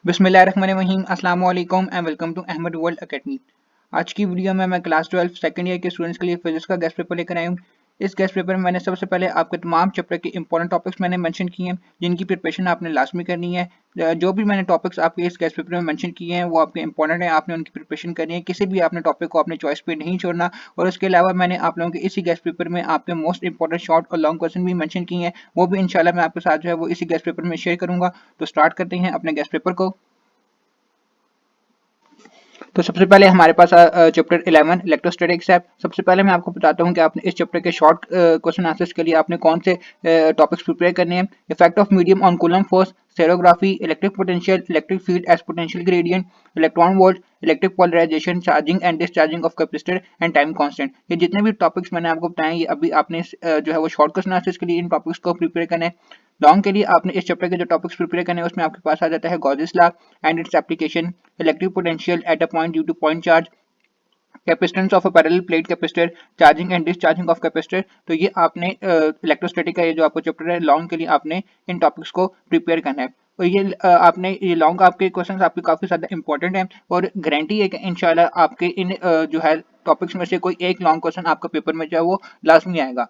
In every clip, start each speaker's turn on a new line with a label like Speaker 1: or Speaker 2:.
Speaker 1: बिस्मिल्लाहिर्रहमानिर्रहीम अस्सलाम वालेकुम and welcome to Ahmad world academy. आज की वीडियो में मैं क्लास 12 सेकंड ईयर के स्टूडेंट्स के लिए फिजिक्स का गेस्ट पेपर लेकर आया हूँ। इस गेस्ट पेपर में मैंने सबसे पहले आपके तमाम चैप्टर के इंपॉर्टेंट टॉपिक्स मैंने मेंशन किए हैं जिनकी प्रिपरेशन आपने लास्ट में करनी है। जो भी मैंने टॉपिक्स आपके इस गेस्ट पेपर में मेंशन किए हैं वो आपके इंपॉर्टेंट हैं, आपने उनकी प्रिपरेशन करनी है। किसी भी आपने टॉपिक को अपने चॉइस पे नहीं छोड़ना। और उसके अलावा मैंने आप लोगों के इसी गेस्ट पेपर में आपके मोस्ट इंपॉर्टेंट शॉर्ट और लॉन्ग क्वेश्चन भी मेंशन किए हैं, वो भी इंशाल्लाह मैं आपके साथ जो है वो इसी गेस्ट पेपर में शेयर करूंगा। तो स्टार्ट करते हैं अपने गेस्ट पेपर को। तो सबसे पहले हमारे पास चैप्टर 11 इलेक्ट्रोस्टैटिक्स है। सबसे पहले मैं आपको बताता हूं कि आपने इस चैप्टर के शॉर्ट क्वेश्चन आंसर्स के लिए आपने कौन से टॉपिक्स प्रिपेयर करने हैं। Effect of medium on Coulomb force, xerography, electric potential, electric field as potential gradient, electron volt, electric polarization, charging and discharging of capacitor and time constant. ये जितने भी टॉपिक्स मैंने आपको बताए ये अभी आपने जो है वो शॉर्ट क्वेश्चन आंसर्स के लिए इन टॉपिक्स को प्रिपेयर करना है। लॉन्ग के लिए आपने इस चैप्टर के जो टॉपिक्स प्रिपेयर करने हैं उसमें आपके पास आ जाता है Gauss's law and its application, electric potential at a point due two point charge, capacitance of a parallel plate capacitor, charging and discharging of capacitor. तो ये आपने इलेक्ट्रोस्टैटिक का ये जो आपको चैप्टर है लॉन्ग के लिए आपने इन टॉपिक्स को प्रिपेयर करना है। और ये आपने ये लॉन्ग आपके क्वेश्चंस आपके काफी ज्यादा इंपॉर्टेंट हैं और गारंटी है कि इंशाल्लाह आपके इन जो है टॉपिक्स में से कोई एक लॉन्ग क्वेश्चन आपका पेपर में जो है वो लाजमी आएगा।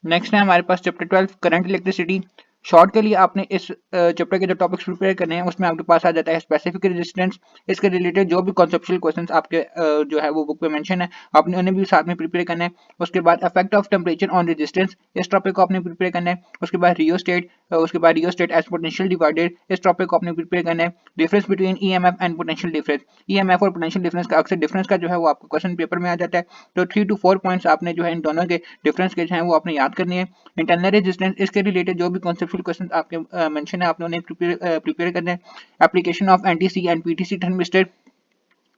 Speaker 1: नेक्स्ट है हमारे पास चैप्टर 12 करंट इलेक्ट्रिसिटी। शॉर्ट के लिए आपने इस चैप्टर के जो टॉपिक्स प्रिपेयर करने हैं उसमें आपके पास आ जाता है स्पेसिफिक रेजिस्टेंस। इसके रिलेटेड जो भी कॉन्सेप्चुअल क्वेश्चंस आपके जो है वो बुक पे मेंशन है आपने उन्हें भी साथ में प्रिपेयर करना है। उसके बाद effect of temperature on resistance, इस टॉपिक को आपने प्रिपेयर करना है। उसके बाद रियोस्टेट एज पोटेंशियल डिवाइडेड, इस टॉपिक को आपने प्रिपेयर करना है। Difference between EMF and potential difference, EMF और पोटेंशियल डिफरेंस का अक्सर डिफरेंस का जो है वो आपको क्वेश्चन पेपर में आ जाता है। तो 3 to 4 पॉइंट्स आपने जो है इन दोनों के डिफरेंस के जो है वो आपने याद करनी है। इंटरनल रेजिस्टेंस, इसके रिलेटेड जो भी कॉन्सेप्चुअल क्वेश्चन आपके मेंशन है आपने उन्हें प्रिपेयर करना है। Application of NTC and PTC thermistor,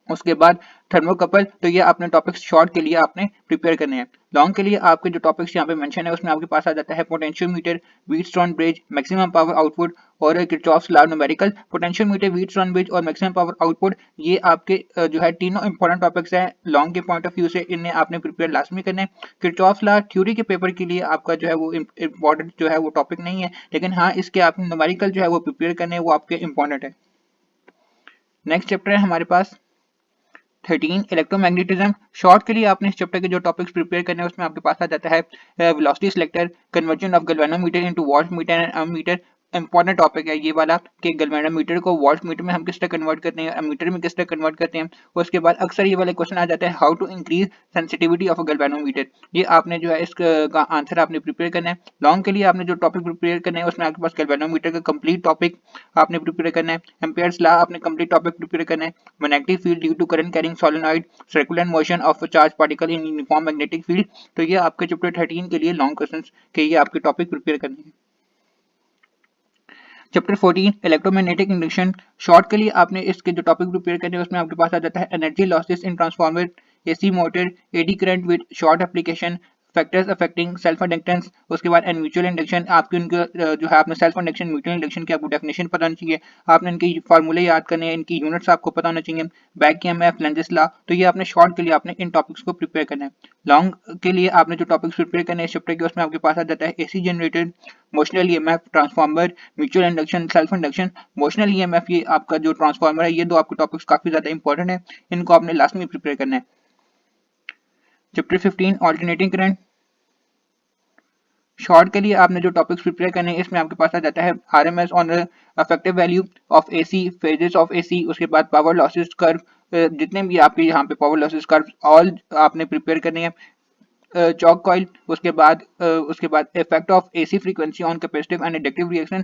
Speaker 1: उसके बाद थर्मोकपल। तो ये आपने टॉपिक्स शॉर्ट के लिए आपने प्रिपेयर करने हैं। लॉन्ग के लिए आपके जो टॉपिक्स यहाँ पे मेंशन है उसमें आपके पास आ जाता है potentiometer, Wheatstone bridge, maximum power output और Kirchhoff's law numerical. Potentiometer, Wheatstone bridge और मैक्सिमम पावर आउटपुट ये आपके जो है तीनों इंपॉर्टेंट टॉपिक्स हैं लॉन्ग के पॉइंट ऑफ व्यू से, इन्हें आपने प्रिपेयर लाजमी करना है। किरचॉफ्स लॉ थ्योरी के पेपर के लिए आपका जो है वो इंपॉर्टेंट जो है वो टॉपिक नहीं है, लेकिन हाँ इसके आपने न्यूमेरिकल जो है वो प्रिपेयर करने हैं, वो आपके इंपॉर्टेंट है। नेक्स्ट चैप्टर है हमारे पास 13 इलेक्ट्रोमैग्नेटिज्म। शॉर्ट के लिए आपने इस चैप्टर के जो टॉपिक्स प्रिपेयर करने हैं उसमें आपके पास आ जाता है velocity selector, conversion of galvanometer into voltmeter and ammeter. Important topic है ये वाला कि गैल्वेनोमीटर को वॉल्ट मीटर में हम किस तरह कन्वर्ट करते हैं, एमीटर में किस तरह कन्वर्ट करते हैं। उसके बाद अक्सर ये वाले क्वेश्चन आ जाता है how to increase sensitivity of a galvanometer. ये आपने जो है इसका आंसर आपने प्रिपेयर करना है। लॉन्ग के लिए आपने जो टॉपिक प्रिपेयर करना है उसमें आपके पास गैल्वेनोमीटर का कंप्लीट टॉपिक आपने प्रिपेयर करना है। एम्पियर्स लॉ आपने कंप्लीट टॉपिक प्रिपेयर करना है। Magnetic field due to current carrying solenoid, circular motion of charge particle in uniform magnetic field. तो ये आपके चैप्टर 13 के लिए लॉन्ग क्वेश्चंस के ये आपके टॉपिक प्रिपेयर करने हैं। Chapter 14 electromagnetic induction. शॉर्ट के लिए आपने इसके जो टॉपिक प्रिपेयर करने हैं उसमें आपके पास आ जाता है energy losses in transformer, AC motor, eddy current with short application, factors affecting self inductance. उसके बाद एंड म्यूचुअल इंडक्शन, आपके उनके जो है आपने सेल्फ इंडक्शन म्यूचुअल इंडक्शन की आपको डेफिनेशन पता होनी चाहिए, आपने इनकी फार्मूले याद करने हैं, इनकी यूनिट्स आपको पता होना चाहिए। Back EMF, Lenz's law. तो ये आपने शॉर्ट के लिए आपने इन टॉपिक्स को प्रिपेयर करना है। लॉन्ग के लिए आपने जो टॉपिक्स प्रिपेयर करने हैं इस चैप्टर के उसमें आपके पास आ जाता है AC generator, motional EMF, transformer, mutual induction, self induction. Motional EMF ये आपका जो ट्रांसफार्मर है ये दो आपके टॉपिक्स काफी ज्यादा इंपॉर्टेंट है, इनको आपने लास्ट में प्रिपेयर करना है। Chapter 15 alternating current. शॉर्ट के लिए आपने जो टॉपिक्स प्रिपेयर करने हैं इसमें आपके पास आ जाता है RMS on affective value of AC, phases of AC, उसके बाद पावर लॉसेस कर्व, जितने भी आपके यहाँ पे पावर लॉसेस कर्व ऑल आपने प्रिपेयर करने हैं। चौक कॉइल, उसके बाद effect of AC frequency on capacitive and inductive reaction.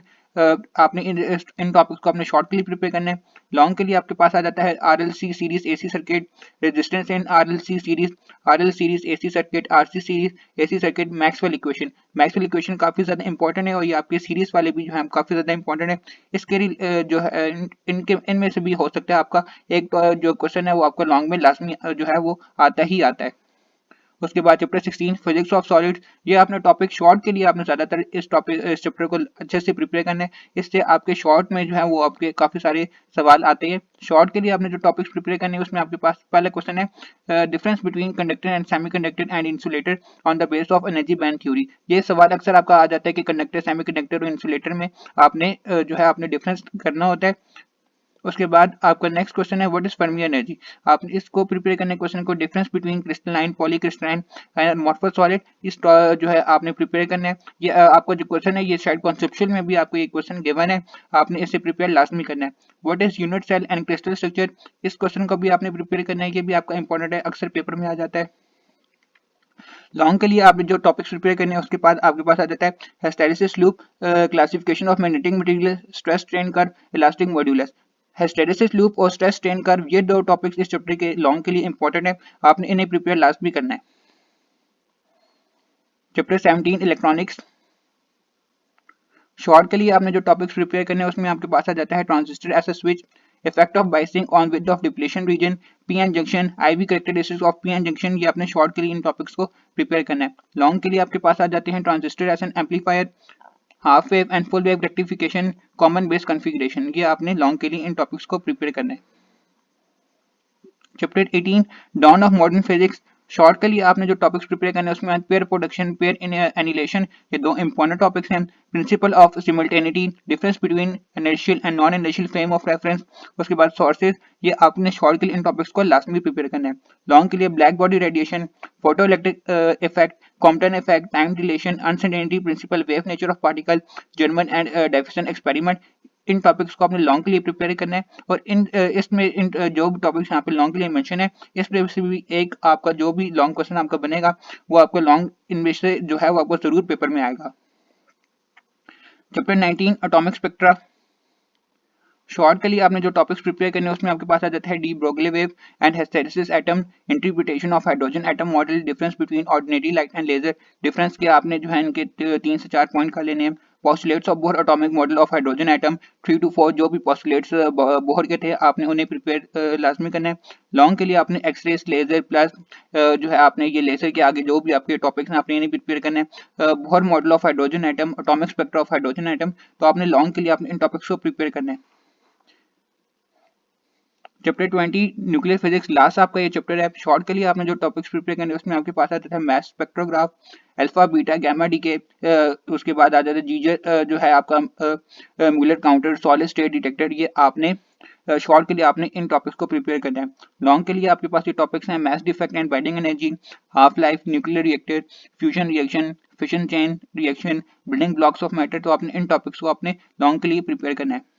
Speaker 1: आपने इन टॉपिक्स को अपने शॉर्ट के लिए प्रिपेयर करना है। लॉन्ग के लिए आपके पास आ जाता है RLC series AC circuit, resistance in RL series AC circuit, RC series AC circuit, Maxwell equation. Maxwell equation काफी ज्यादा इंपॉर्टेंट है और ये आपके सीरीज वाले भी जो है काफी ज्यादा इंपॉर्टेंट है। इसके जो है इनके इनमें से भी हो सकता है आपका एक जो क्वेश्चन है वो आपका लॉन्ग में लास्ट में जो है वो आता ही आता है। उसके बाद चैप्टर 16 फिजिक्स ऑफ सॉलिड्स, ये आपने टॉपिक शॉर्ट के लिए आपने ज़्यादातर इस चैप्टर को अच्छे से प्रिपेयर करना है। इससे आपके शॉर्ट में जो है वो आपके काफ़ी सारे सवाल आते हैं। शॉर्ट के लिए आपने जो टॉपिक्स प्रिपेयर करने हैं उसमें आपके पास पहला क्वेश्चन है difference between conductor and semiconductor and insulator on the base of energy band theory. ये सवाल अक्सर आपका आ जाता है कि कंडक्टर, सेमीकंडक्टर और इंसुलेटर में आपने जो है आपने डिफरेंस करना होता है। उसके बाद आपका नेक्स्ट क्वेश्चन है व्हाट इज फर्मी एनर्जी। आप इसको प्रिपेयर करने क्वेश्चन को difference between crystalline, polycrystalline and amorphous solid, इस जो है आपने प्रिपेयर करना है। ये आपका जो क्वेश्चन है ये शायद कॉन्सेप्चुअल में भी आपको ये क्वेश्चन गिवन है, आपने इसे प्रिपेयर लाजमी करना है। What is unit cell and crystal structure, इस क्वेश्चन को भी आपने प्रिपेयर करना है, ये भी आपका इंपॉर्टेंट है, अक्सर पेपर में आ जाता है। लॉन्ग के लिए आपने जो टॉपिक्स प्रिपेयर करने हैं उसके बाद आपके पास आ जाता है hysteresis loop, classification of magnetic material, stress strain curve, elastic modulus. Hysteresis loop और स्ट्रेस स्ट्रेन कर्व, ये दो टॉपिक्स इस चैप्टर के लॉन्ग के लिए इंपॉर्टेंट है, आपने इन्हें प्रिपेयर लास्ट भी करना है। चैप्टर 17 इलेक्ट्रॉनिक्स, शॉर्ट के लिए आपने जो टॉपिक्स प्रिपेयर करने हैं उसमें आपके पास आ जाता है transistor as a switch, effect of biasing on width of depletion region, PN junction, IV characteristics of PN junction, ये आपने शॉर्ट के लिए इन टॉपिक्स को प्रिपेयर करना है। लॉन्ग के लिए आपके पास आ जाते हैं transistor as an amplifier, half wave and full wave rectification, common base configuration, ये आपने लॉन्ग के लिए इन टॉपिक्स को प्रिपेयर करना है। Chapter 18 dawn of modern physics, short के लिए आपने जो टॉपिक्स प्रिपेयर करने हैं उसमें पेयर प्रोडक्शन, पेयर एनिलेशन, ये दो इंपॉर्टेंट टॉपिक्स हैं। Principle of simultaneity, difference between inertial and non inertial frame of reference, उसके बाद सोर्सेज, ये आपने शॉर्ट के लिए इन टॉपिक्स को लास्ट में प्रिपेयर करना है। लॉन्ग के लिए black body radiation, photo electric effect, Compton effect, time dilation, uncertainty principle, wave nature of particle, Germer and Davisson experiment, इन टॉपिक्स को आपने लॉन्ग के लिए प्रिपेयर करना है। और इसमें जो भी टॉपिक्स यहाँ पे लॉन्ग के लिए मेंशन है, इस पे से भी एक आपका जो भी लॉन्ग क्वेश्चन आपका बनेगा वो आपको लॉन्ग इनमें से जो है वो आपको जरूर पेपर में आएगा। चैप्टर 19 एटॉमिक स्पेक्ट्रा, शॉर्ट के लिए आपने जो टॉपिक्स प्रिपेयर करने हैं उसमें आपके पास आ जाता है de Broglie wave and hysteresis atom, interpretation of hydrogen atom model, difference between ordinary light and laser, difference के आपने जो है इनके 3 से 4 पॉइंट का लेने हैं। Postulates of Bohr atomic model of hydrogen atom, 3 to 4 जो भी पोस्टुलेट्स बोहर के थे आपने उन्हें प्रिपेयर लाजमी करना है। लॉन्ग के लिए आपने एक्सरेस, लेजर प्लस जो है आपने ये लेजर के आगे जो भी आपके टॉपिक्स हैं आपने इन्हें प्रिपेयर करना है। Bohr model of hydrogen atom, atomic spectra of hydrogen atom, तो आपने लॉन्ग के लिए आपने इन टॉपिक्स को प्रिपेयर करना है। चैप्टर 20 न्यूक्लियर फिजिक्स, लास्ट आपका ये चैप्टर है। शॉर्ट के लिए आपने जो टॉपिक्स प्रिपेयर करने उसमें आपके पास आता था mass spectrograph, alpha beta gamma decay, उसके बाद आ जाता है जीजर जो है आपका Muller counter, solid state detector, ये आपने शॉर्ट के लिए आपने इन टॉपिक्स को प्रिपेयर करना है। लॉन्ग के लिए आपके पास ये टॉपिक्स हैं mass defect and binding energy, half life, nuclear reactor, fusion reaction, fission chain reaction, building blocks of matter, तो आपने इन टॉपिक्स को आपने लॉन्ग के लिए प्रिपेयर करना है।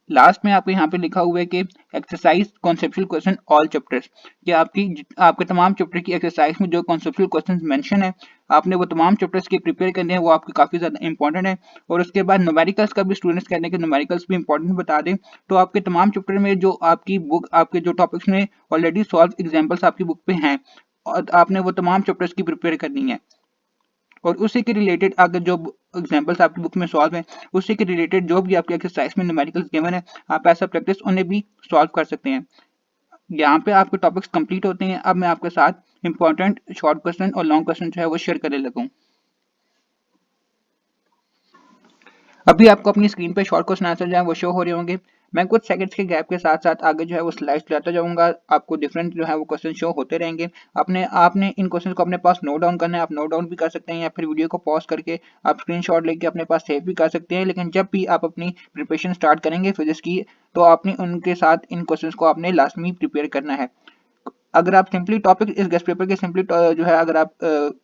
Speaker 1: लास्ट में आपको यहाँ पे लिखा हुआ है कि exercise conceptual question all chapters, कि आपके तमाम चैप्टर की एक्सरसाइज में जो कॉन्सेप्चुअल क्वेश्चन मेंशन है आपने वो तमाम चैप्टर्स के प्रिपेयर करने हैं, वो आपके काफ़ी ज़्यादा इंपॉर्टेंट है। और उसके बाद न्यूमेरिकल्स का भी स्टूडेंट्स कहते हैं कि न्यूमेरिकल्स भी इंपॉर्टेंट बता दें, तो आपके तमाम चैप्टर में जो आपकी बुक आपके जो टॉपिक्स में ऑलरेडी सॉल्व एग्जाम्पल्स आपकी बुक पे हैं और आपने वो तमाम चैप्टर्स की प्रिपेयर करनी है। और उसी के रिलेटेड अगर जो एग्जांपल्स आपकी बुक में सॉल्व हैं उसी के रिलेटेड जो भी आपके एक्सरसाइज में न्यूमेरिकल्स गिवन है आप ऐसा प्रैक्टिस उन्हें भी सॉल्व कर सकते हैं। यहाँ पे आपके टॉपिक्स कंप्लीट होते हैं। अब मैं आपके साथ इंपॉर्टेंट शॉर्ट क्वेश्चन और लॉन्ग क्वेश्चन जो है वो शेयर करने लगूँ। अभी आपको अपनी स्क्रीन पे शॉर्ट क्वेश्चन आंसर जो है वो शो हो रहे होंगे। मैं कुछ सेकंड्स के गैप के साथ साथ आगे जो है वो स्लाइड्स लाता जाऊंगा, आपको डिफरेंट जो है वो क्वेश्चन शो होते रहेंगे। आपने इन क्वेश्चन को अपने पास नोट डाउन करना है, आप नोट डाउन भी कर सकते हैं या फिर वीडियो को पॉज करके आप स्क्रीनशॉट लेके अपने पास सेव भी कर सकते हैं। लेकिन जब भी आप अपनी प्रिपरेशन स्टार्ट करेंगे फिजिक्स की तो आपने उनके साथ इन क्वेश्चन को आपने लास्ट में प्रिपेयर करना है। अगर आप सिंपली टॉपिक इस गेस्ट पेपर के सिंपली जो है अगर आप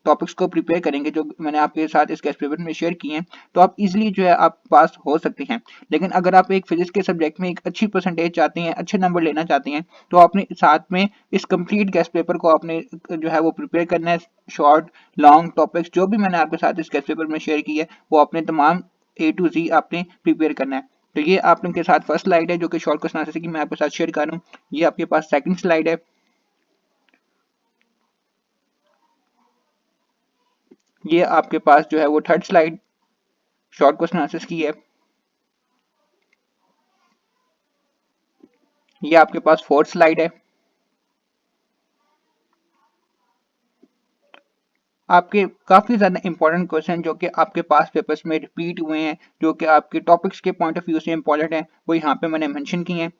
Speaker 1: टॉपिक्स को प्रिपेयर करेंगे जो मैंने आपके साथ इस गेस्ट पेपर में शेयर किए हैं तो आप इजीली जो है आप पास हो सकते हैं। लेकिन अगर आप एक फिजिक्स के सब्जेक्ट में एक अच्छी परसेंटेज चाहते हैं, अच्छे नंबर लेना चाहते हैं, तो आपने साथ में इस कंप्लीट गेस्ट पेपर को आपने जो है वो प्रिपेयर करना है। शॉर्ट लॉन्ग टॉपिक्स जो भी मैंने आपके साथ इस गेस्ट पेपर में शेयर की है वो अपने तमाम A to Z आपने प्रिपेयर करना है। तो ये आपके साथ फर्स्ट स्लाइड है जो कि शॉर्ट क्वेश्चन आंसर की मैं आपके साथ शेयर कर रहा हूँ। ये आपके पास सेकंड स्लाइड है। ये आपके पास जो है वो third slide short question answers की है। ये आपके पास फोर्थ स्लाइड है। आपके काफ़ी ज़्यादा इंपॉर्टेंट क्वेश्चन जो कि आपके पास पेपर्स में रिपीट हुए हैं, जो कि आपके टॉपिक्स के पॉइंट ऑफ व्यू से इंपॉर्टेंट है, वो यहाँ पे मैंने मेंशन किए हैं।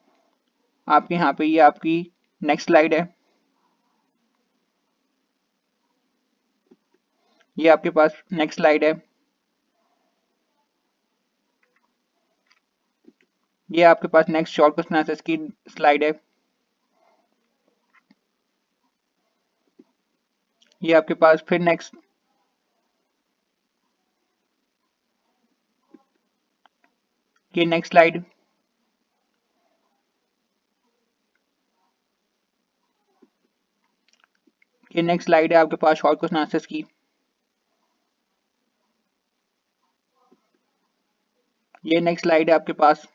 Speaker 1: आपके यहाँ पे ये आपकी नेक्स्ट स्लाइड है। ये आपके पास नेक्स्ट स्लाइड है। ये आपके पास नेक्स्ट शॉर्ट क्वेश्चन आंसर्स की स्लाइड है। ये आपके पास फिर नेक्स्ट, ये नेक्स्ट स्लाइड, ये नेक्स्ट स्लाइड है आपके पास शॉर्ट क्वेश्चन आंसर्स की। ये नेक्स्ट स्लाइड है आपके पास।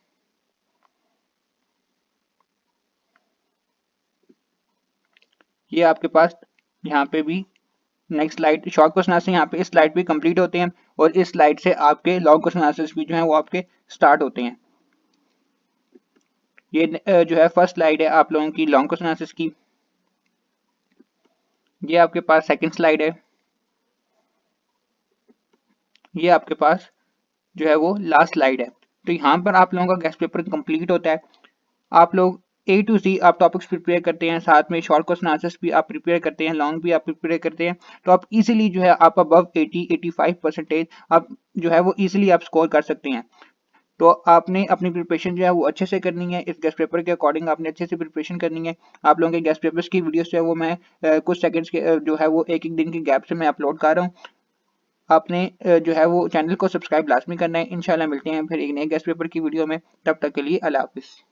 Speaker 1: ये आपके पास यहाँ पे भी next slide, short question answer यहाँ पे इस स्लाइड पे कंप्लीट होते हैं और इस स्लाइड से आपके लॉन्ग क्वेश्चन आंसर्स भी जो हैं वो आपके स्टार्ट होते हैं। ये जो है फर्स्ट स्लाइड है आप लोगों की लॉन्ग क्वेश्चन आंसर्स की। ये आपके पास सेकंड स्लाइड है। ये आपके पास जो है वो लास्ट स्लाइड है। तो यहाँ पर आप लोगों का गेस्ट पेपर कंप्लीट होता है। आप लोग ए टू सी आप टॉपिक्स प्रिपेयर करते हैं, साथ में शॉर्ट क्वेश्चन आंसर्स भी आप प्रिपेयर करते हैं, लॉन्ग भी आप प्रिपेयर करते हैं, तो आप इजीली जो है आप अबव 80-85% आप जो है वो इजीली आप स्कोर कर सकते हैं। तो आपने अपनी प्रिपरेशन जो है वो अच्छे से करनी है, इस गेस्ट पेपर के अकॉर्डिंग आपने अच्छे से प्रिपरेशन करनी है। आप लोगों के गेस्ट पेपर्स की वीडियोस जो है वो मैं कुछ सेकंड्स के जो है वो एक एक दिन के गैप से मैं अपलोड कर रहा हूँ। आपने जो है वो चैनल को सब्सक्राइब लाजमी करना है। इंशाल्लाह मिलते हैं फिर एक नए गेस्ट पेपर की वीडियो में, तब तक के लिए अल्लाह हाफिज़।